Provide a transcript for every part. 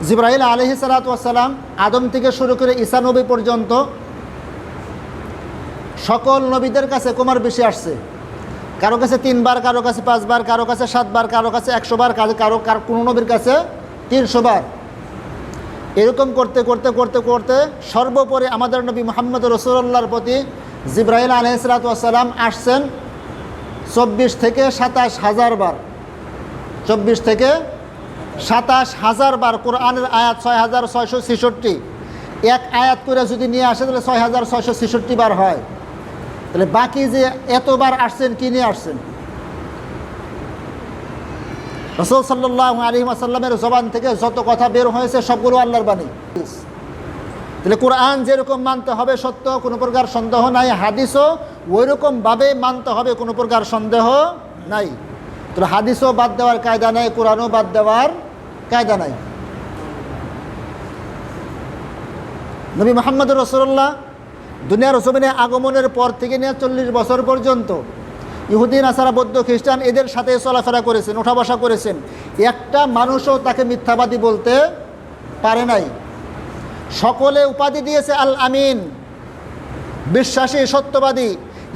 জিবরাইল আলাইহিস সালাতু ওয়াস সালাম আদম থেকে শুরু করে ঈসা নবী পর্যন্ত সকল নবীদের কাছে কমার বেশি আসছে। কারো কাছে 3 বার, কারো কাছে 5 বার, কারো কাছে 7 বার, কারো কাছে 100 বার, কারো কোনো নবীর কাছে 300 বার। এরকম করতে করতে করতে করতে সর্বোপরি আমাদের নবী মুহাম্মদ রাসূলুল্লাহর প্রতি জিবরাইল আলাইহিস সালাতু ওয়াস সালাম আসছেন 24 থেকে 27 হাজার বার। 24 থেকে 27 হাজার বার। কোরআনের আয়াত 6666। এক আয়াত করে যদি নিয়ে আসে তাহলে 6666 বার হয়। তাহলে বাকি যে এতবার আসছেন কি নিয়ে আসছেন? রাসূল সাল্লাল্লাহু আলাইহি ওয়াসাল্লামের জবান থেকে যত কথা বের হয়েছে সবগুলো আল্লাহর বাণী। তাহলে কোরআন যেরকম মানতে হবে সত্য, কোনো প্রকার সন্দেহ নাই, হাদিসও ওইরকমভাবে মানতে হবে, কোনো প্রকার সন্দেহ নাই। তাহলে হাদিসও বাদ দেওয়ার কায়দা নাই, কোরআনও বাদ দেওয়ার কায়দা নাই। নবী মুহাম্মদ রাসূলুল্লাহ দুনিয়ার জমিনে আগমনের পর থেকে নিয়ে 40 বছর পর্যন্ত ইহুদি, নাসারা, বৌদ্ধ, খ্রিস্টান এদের সাথে চলাফেরা করেছেন, ওঠা বসা করেছেন। একটা মানুষও তাকে মিথ্যাবাদী বলতে পারে নাই। সকলে উপাধি দিয়েছে আল আমিন, বিশ্বাসী, সত্যবাদী।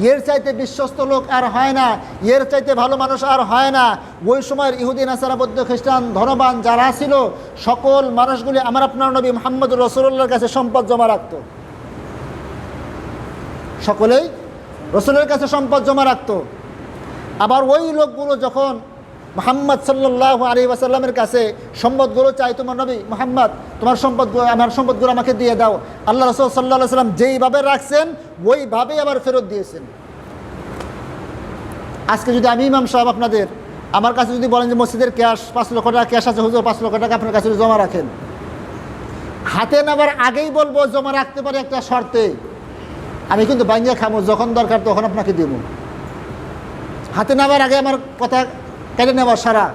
এর চাইতে বিশ্বস্ত লোক আর হয় না, এর চাইতে ভালো মানুষ আর হয় না। ওই সময়ের ইহুদি, নাসারা, বৌদ্ধ, খ্রিস্টান ধনবান যারা ছিল সকল মানুষগুলি আমার আপনার নবী মুহাম্মদ রাসূলুল্লাহর কাছে সম্পদ জমা রাখত। সকলেই রাসূলের কাছে সম্পদ জমা রাখত। আবার ওই লোকগুলো যখন মুহাম্মদ সাল্লাল্লাহু আলাইহি ওয়াসাল্লামের কাছে সম্পদগুলো চাই, তোমার নবী মুহাম্মদ তোমার সম্পদগুলো, আমার সম্পদগুলো আমাকে দিয়ে দাও, আল্লাহ রাসূল সাল্লাল্লাহু আলাইহি ওয়াসাল্লাম যেইভাবে রাখছেন ওইভাবেই আবার ফেরত দিয়েছেন। আজকে যদি আমি ইমাম সাহেব আপনাদের আমার কাছে যদি বলেন যে মসজিদের ক্যাশ 5 লক্ষ টাকা ক্যাশ আছে, হুজুর 5 লক্ষ টাকা আপনার কাছে জমা রাখেন, হাতে নেবার আগেই বলবো জমা রাখতে পারে একটা শর্তে, আমি কিন্তু ভাঙিয়ে খাবো, যখন দরকার তখন আপনাকে দেবো। হাতে নেবার আগে আমার কথা কেটে নেওয়ার সারা,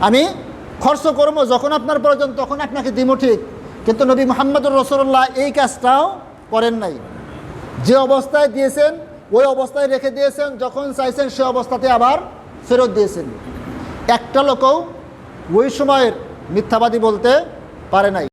আমি খরচ করবো, যখন আপনার প্রয়োজন তখন আপনাকে দিব, ঠিক। কিন্তু নবী মুহাম্মদুর রাসূলুল্লাহ এই কাজটাও করেন নাই। যে অবস্থায় দিয়েছেন ওই অবস্থায় রেখে দিয়েছেন, যখন চাইছেন সে অবস্থাতে আবার ফেরত দিয়েছেন। একটা লোকও ওই সময়ের মিথ্যাবাদী বলতে পারে নাই।